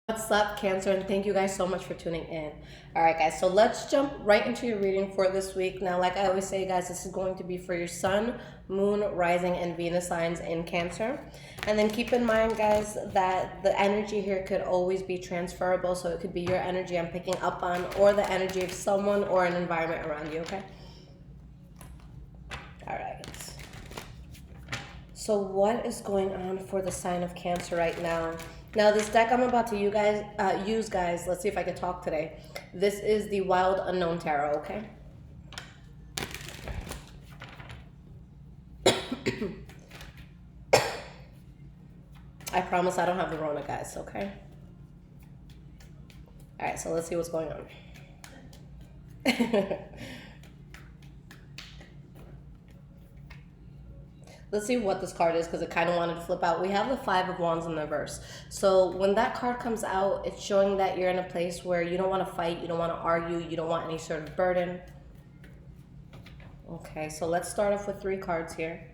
What's up, Cancer, and thank you guys so much for tuning in. All right, guys, so let's jump right into your reading for this week. Now, like I always say, guys, this is going to be for your Sun, Moon, Rising, and Venus signs in Cancer. And then keep in mind, guys, that the energy here could always be transferable. So it could be your energy I'm picking up on, or the energy of someone or an environment around you, okay? All right. So what is going on for the sign of Cancer right now? Now, this deck I'm about to use, guys, let's see if I can talk today. This is the Wild Unknown Tarot, okay? I promise I don't have the Rona, guys, okay? All right, so let's see what's going on. Let's see what this card is because it kind of wanted to flip out. We have the Five of Wands in the reverse. So when that card comes out, it's showing that you're in a place where you don't want to fight, you don't want to argue, you don't want any sort of burden. Okay, so let's start off with 3 cards here.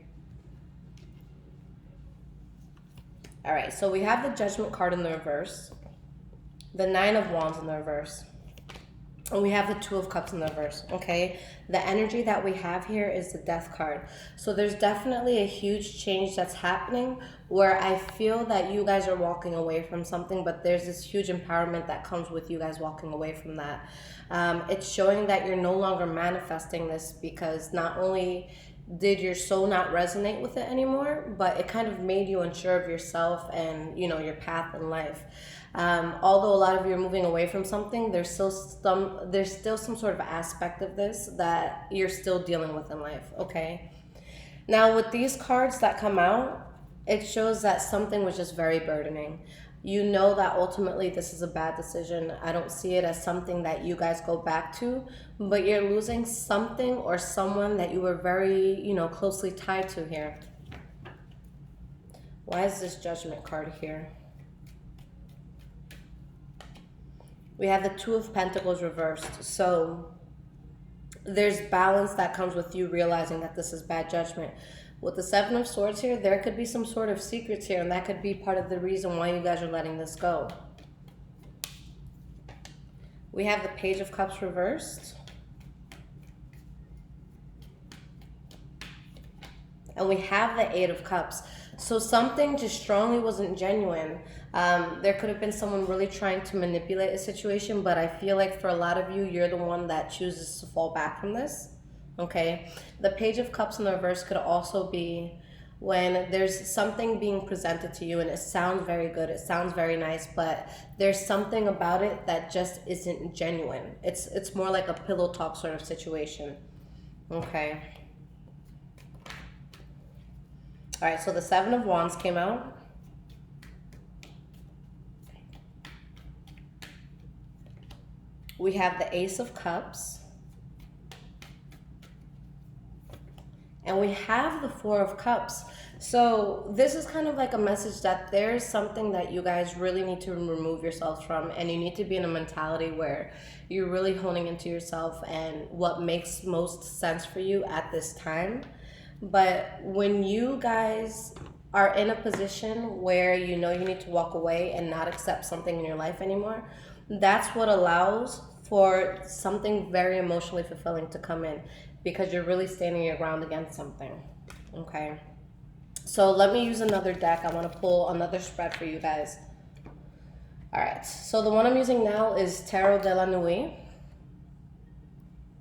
All right, so we have the Judgment card in the reverse, the Nine of Wands in the reverse, and we have the Two of Cups in the reverse, okay? The energy that we have here is the Death card. So there's definitely a huge change that's happening where I feel that you guys are walking away from something, but there's this huge empowerment that comes with you guys walking away from that. It's showing that you're no longer manifesting this because not only did your soul not resonate with it anymore, but it kind of made you unsure of yourself and, you know, your path in life. Although a lot of you are moving away from something, there's still some sort of aspect of this that you're still dealing with in life, okay? Now, with these cards that come out, it shows that something was just very burdening. You know that ultimately this is a bad decision. I don't see it as something that you guys go back to, but you're losing something or someone that you were very, you know, closely tied to here. Why is this Judgment card here? We have the Two of Pentacles reversed. So there's balance that comes with you realizing that this is bad judgment. With the Seven of Swords here, there could be some sort of secrets here, and that could be part of the reason why you guys are letting this go. We have the Page of Cups reversed. And we have the Eight of Cups. So something just strongly wasn't genuine. There could have been someone really trying to manipulate a situation, but I feel like for a lot of you, you're the one that chooses to fall back from this. Okay, the Page of Cups in the reverse could also be when there's something being presented to you and it sounds very good, it sounds very nice, but there's something about it that just isn't genuine. It's more like a pillow talk sort of situation. Okay. All right, so the Seven of Wands came out. We have the Ace of Cups. And we have the Four of Cups. So this is kind of like a message that there's something that you guys really need to remove yourselves from, and you need to be in a mentality where you're really honing into yourself and what makes most sense for you at this time. But when you guys are in a position where you know you need to walk away and not accept something in your life anymore, that's what allows for something very emotionally fulfilling to come in, because you're really standing your ground against something, okay? So let me use another deck. I want to pull another spread for you guys. All right, so the one I'm using now is Tarot de la Nuit.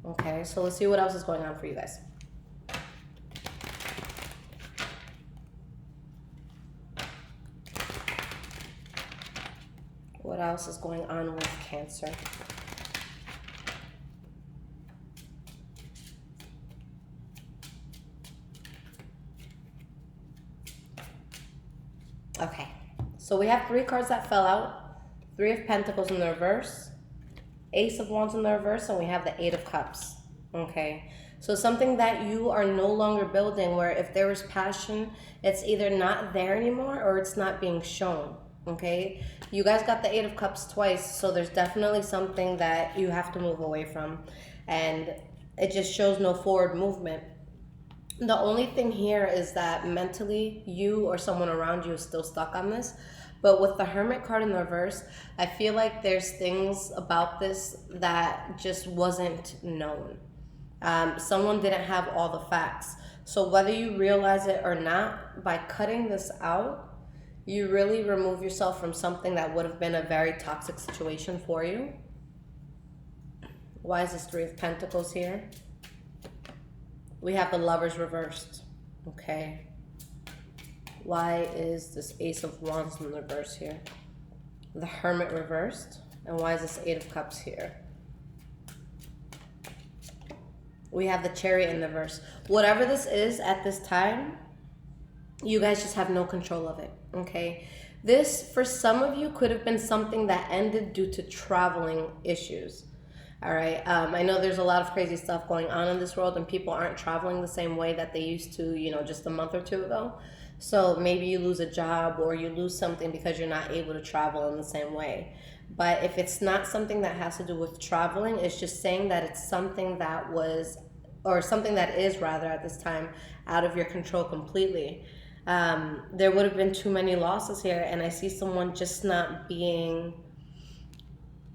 Okay, so let's see what else is going on for you guys. What else is going on with Cancer? Okay, so we have 3 cards that fell out. 3 of Pentacles in the reverse, Ace of Wands in the reverse, and we have the Eight of Cups. Okay, so something that you are no longer building, where if there was passion, it's either not there anymore or it's not being shown. Okay, you guys got the Eight of Cups twice, so there's definitely something that you have to move away from, and it just shows no forward movement. The only thing here is that mentally you or someone around you is still stuck on this, But with the Hermit card in the reverse, I feel like there's things about this that just wasn't known. Someone didn't have all the facts. So whether you realize it or not, by cutting this out, you really remove yourself from something that would have been a very toxic situation for you. Why is this Three of Pentacles here? We have the Lovers reversed. Okay. Why is this Ace of Wands in the reverse here? The Hermit reversed. And why is this Eight of Cups here? We have the Chariot in the reverse. Whatever this is at this time, you guys just have no control of it, okay? This, for some of you, could have been something that ended due to traveling issues. All right, I know there's a lot of crazy stuff going on in this world and people aren't traveling the same way that they used to, you know, just a month or two ago. So maybe you lose a job or you lose something because you're not able to travel in the same way. But if it's not something that has to do with traveling, it's just saying that it's something that was, or something that is rather at this time, out of your control completely. There would have been too many losses here, and I see someone just not being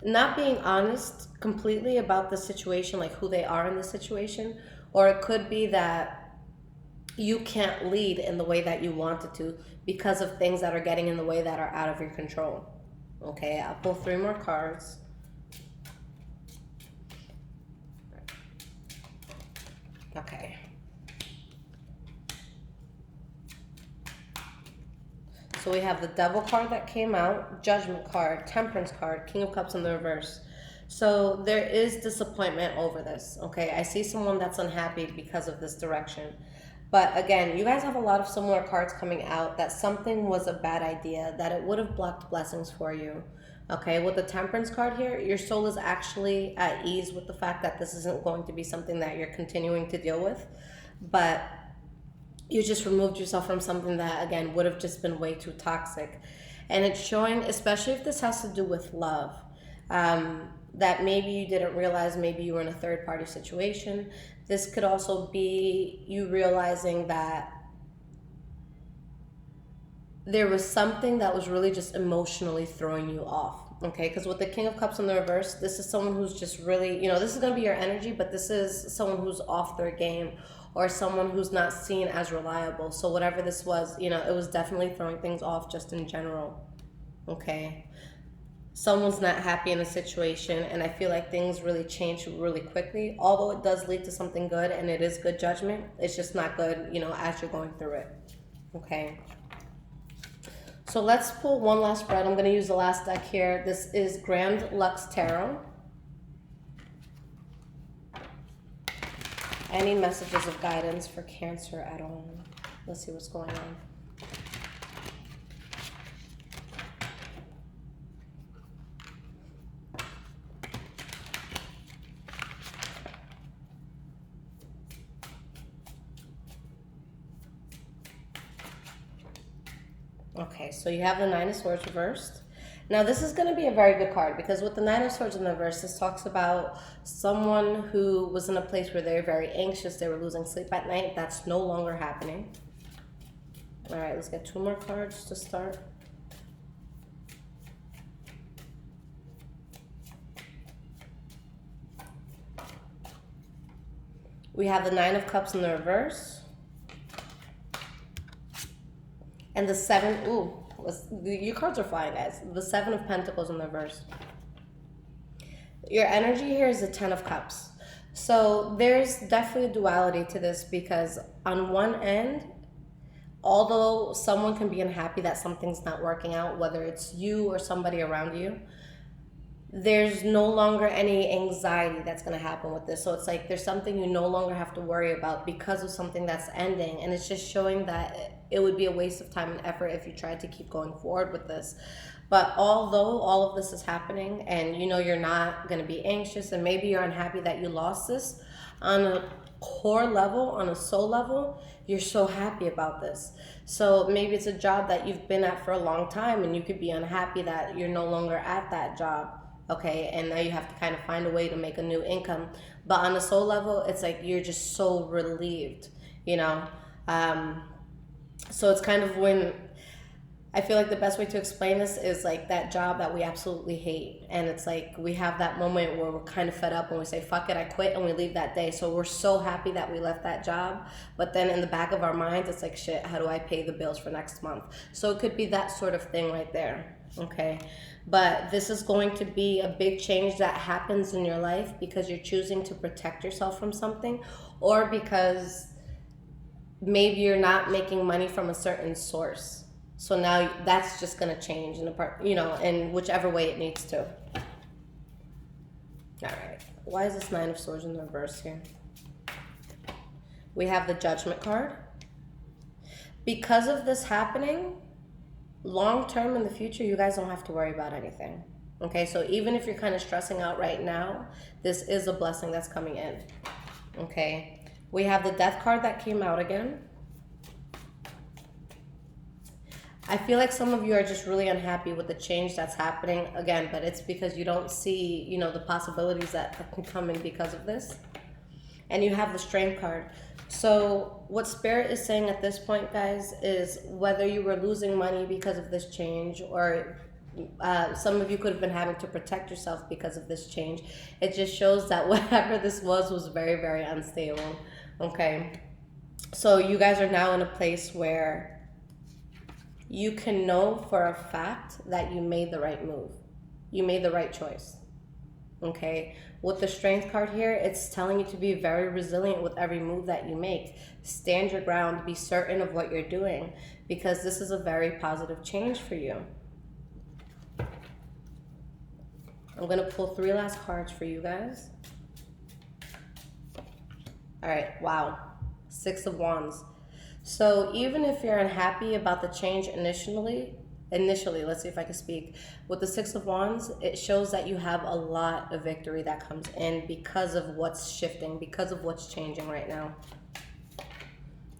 honest completely about the situation, like who they are in the situation. Or it could be that you can't lead in the way that you wanted to because of things that are getting in the way that are out of your control. Okay, I'll pull 3 more cards. Okay. So we have the Devil card that came out, Judgment card, Temperance card, King of Cups in the reverse. So there is disappointment over this, okay? I see someone that's unhappy because of this direction. But again, you guys have a lot of similar cards coming out that something was a bad idea, that it would have blocked blessings for you. Okay, with the Temperance card here, your soul is actually at ease with the fact that this isn't going to be something that you're continuing to deal with. But you just removed yourself from something that, again, would have just been way too toxic. And it's showing, especially if this has to do with love, that maybe you didn't realize, maybe you were in a third-party situation. This could also be you realizing that there was something that was really just emotionally throwing you off, okay? Because with the King of Cups in the reverse, this is someone who's just really, you know, this is going to be your energy, but this is someone who's off their game or someone who's not seen as reliable. So whatever this was, you know, it was definitely throwing things off just in general, okay? Someone's not happy in a situation, and I feel like things really change really quickly. Although it does lead to something good, and it is good judgment, it's just not good, you know, as you're going through it, okay? So let's pull one last spread. I'm going to use the last deck here. This is Grand Lux Tarot. Any messages of guidance for Cancer at all? Let's see what's going on. Okay, so you have the Nine of Swords reversed. Now this is going to be a very good card because with the Nine of Swords in the reverse, this talks about someone who was in a place where they were very anxious, they were losing sleep at night. That's no longer happening. All right, let's get 2 more cards to start. We have the Nine of Cups in the reverse. And the 7, your cards are flying, guys. The 7 of Pentacles in the reverse. Your energy here is the 10 of Cups. So there's definitely a duality to this because on one end, although someone can be unhappy that something's not working out, whether it's you or somebody around you, there's no longer any anxiety that's going to happen with this. So it's like there's something you no longer have to worry about because of something that's ending. And it's just showing that it would be a waste of time and effort if you tried to keep going forward with this. But although all of this is happening and you know you're not going to be anxious and maybe you're unhappy that you lost this, on a core level, on a soul level, you're so happy about this. So maybe it's a job that you've been at for a long time and you could be unhappy that you're no longer at that job. Okay, and now you have to kind of find a way to make a new income. But on a soul level, it's like you're just so relieved, you know? So it's kind of when, I feel like the best way to explain this is like that job that we absolutely hate. And it's like we have that moment where we're kind of fed up and we say, fuck it, I quit, and we leave that day. So we're so happy that we left that job. But then in the back of our minds, it's like, shit, how do I pay the bills for next month? So it could be that sort of thing right there. Okay. But this is going to be a big change that happens in your life because you're choosing to protect yourself from something, or because maybe you're not making money from a certain source. So now that's just going to change in in whichever way it needs to. All right. Why is this 9 of Swords in the reverse here? We have the Judgment card. Because of this happening, long term in the future, you guys don't have to worry about anything. Okay, so even if you're kind of stressing out right now, this is a blessing that's coming in. Okay, we have the Death card that came out again. I feel like some of you are just really unhappy with the change that's happening again, but it's because you don't see, the possibilities that can come in because of this. And you have the Strength card. So what Spirit is saying at this point, guys, is whether you were losing money because of this change, or some of you could have been having to protect yourself because of this change, it just shows that whatever this was very, very unstable. Okay, so you guys are now in a place where you can know for a fact that you made the right move. You made the right choice. Okay, with the Strength card here, it's telling you to be very resilient with every move that you make. Stand your ground, be certain of what you're doing, because this is a very positive change for you. I'm going to pull 3 last cards for you guys. All right, wow. 6 of Wands. So even if you're unhappy about the change initially, let's see if I can speak. With the 6 of Wands, it shows that you have a lot of victory that comes in because of what's shifting, because of what's changing right now.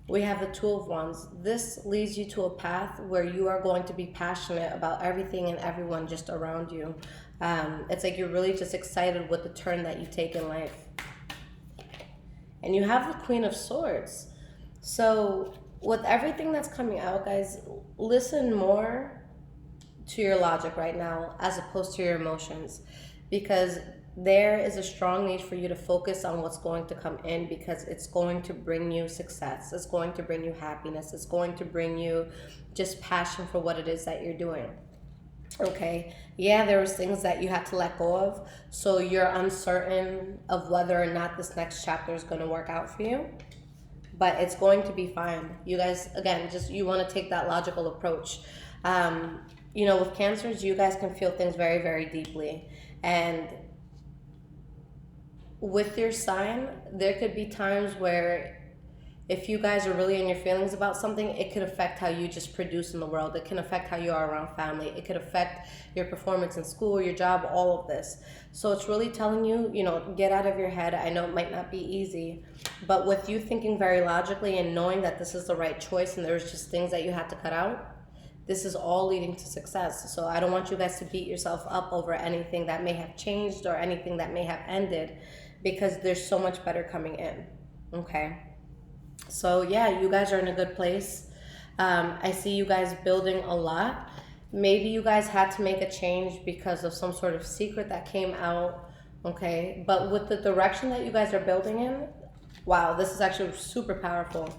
We have the 2 of Wands. This leads you to a path where you are going to be passionate about everything and everyone just around you. It's like you're really just excited with the turn that you take in life. And you have the Queen of Swords. So with everything that's coming out, guys, listen more to your logic right now as opposed to your emotions, because there is a strong need for you to focus on what's going to come in, because it's going to bring you success. It's going to bring you happiness. It's going to bring you just passion for what it is that you're doing. Okay, yeah, there was things that you had to let go of, so you're uncertain of whether or not this next chapter is going to work out for you. But it's going to be fine. You guys, again, you want to take that logical approach. With Cancers, you guys can feel things very, very deeply. And with your sign, there could be times where if you guys are really in your feelings about something, it could affect how you just produce in the world. It can affect how you are around family. It could affect your performance in school, your job, all of this. So it's really telling you, get out of your head. I know it might not be easy, but with you thinking very logically and knowing that this is the right choice and there's just things that you have to cut out, this is all leading to success. So I don't want you guys to beat yourself up over anything that may have changed or anything that may have ended, because there's so much better coming in. Okay. So yeah, you guys are in a good place. I see you guys building a lot. Maybe you guys had to make a change because of some sort of secret that came out. Okay, but with the direction that you guys are building in, wow, this is actually super powerful.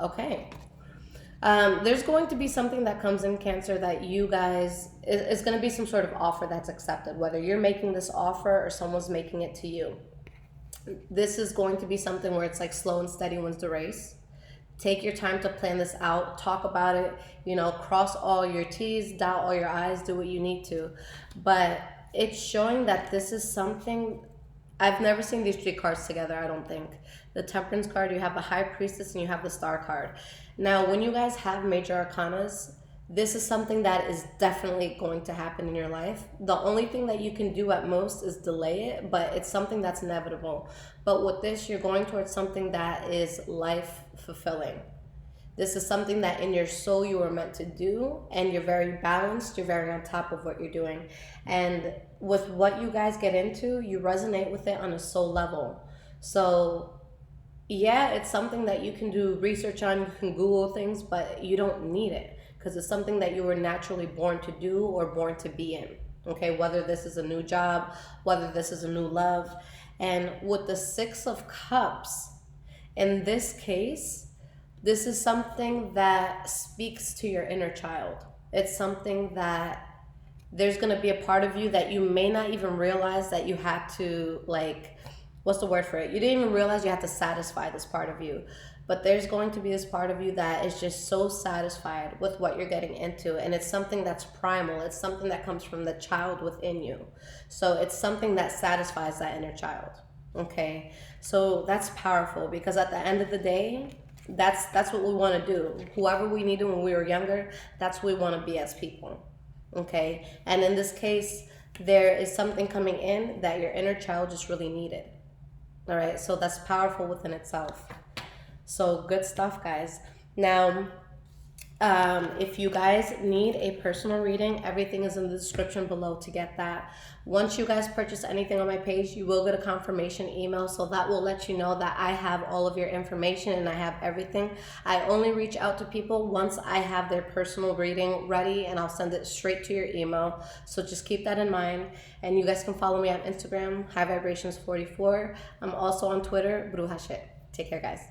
Okay. There's going to be something that comes in, Cancer, that you guys, is going to be some sort of offer that's accepted, whether you're making this offer or someone's making it to you. This is going to be something where it's like slow and steady wins the race. Take your time to plan this out, talk about it, cross all your T's, dot all your I's, do what you need to. But it's showing that this is something, I've never seen these 3 cards together, I don't think. The Temperance card, you have the High Priestess, and you have the Star card. Now, when you guys have major arcanas, this is something that is definitely going to happen in your life. The only thing that you can do at most is delay it, but it's something that's inevitable. But with this, you're going towards something that is life fulfilling. This is something that in your soul you were meant to do, and you're very balanced, you're very on top of what you're doing. And with what you guys get into, you resonate with it on a soul level. So Yeah, it's something that you can do research on, you can Google things, but you don't need it because it's something that you were naturally born to do or born to be in. Okay, whether this is a new job, whether this is a new love. And with the Six of Cups, in this case, this is something that speaks to your inner child. It's something that there's going to be a part of you that you may not even realize that you had to, like, what's the word for it, you didn't even realize you had to satisfy this part of you, but there's going to be this part of you that is just so satisfied with what you're getting into, and it's something that's primal, it's something that comes from the child within you. So it's something that satisfies that inner child. Okay, so that's powerful because at the end of the day, that's what we want to do. Whoever we needed when we were younger, that's what we want to be as people. Okay, and in this case, there is something coming in that your inner child just really needed. All right, so that's powerful within itself. So good stuff, guys. Now, if you guys need a personal reading, everything is in the description below to get that. Once you guys purchase anything on my page, you will get a confirmation email, so that will let you know that I have all of your information and I have everything. I only reach out to people once I have their personal reading ready, and I'll send it straight to your email. So just keep that in mind. And you guys can follow me on Instagram, High Vibrations 44. I'm also on Twitter, Bruja Shit. Take care, guys.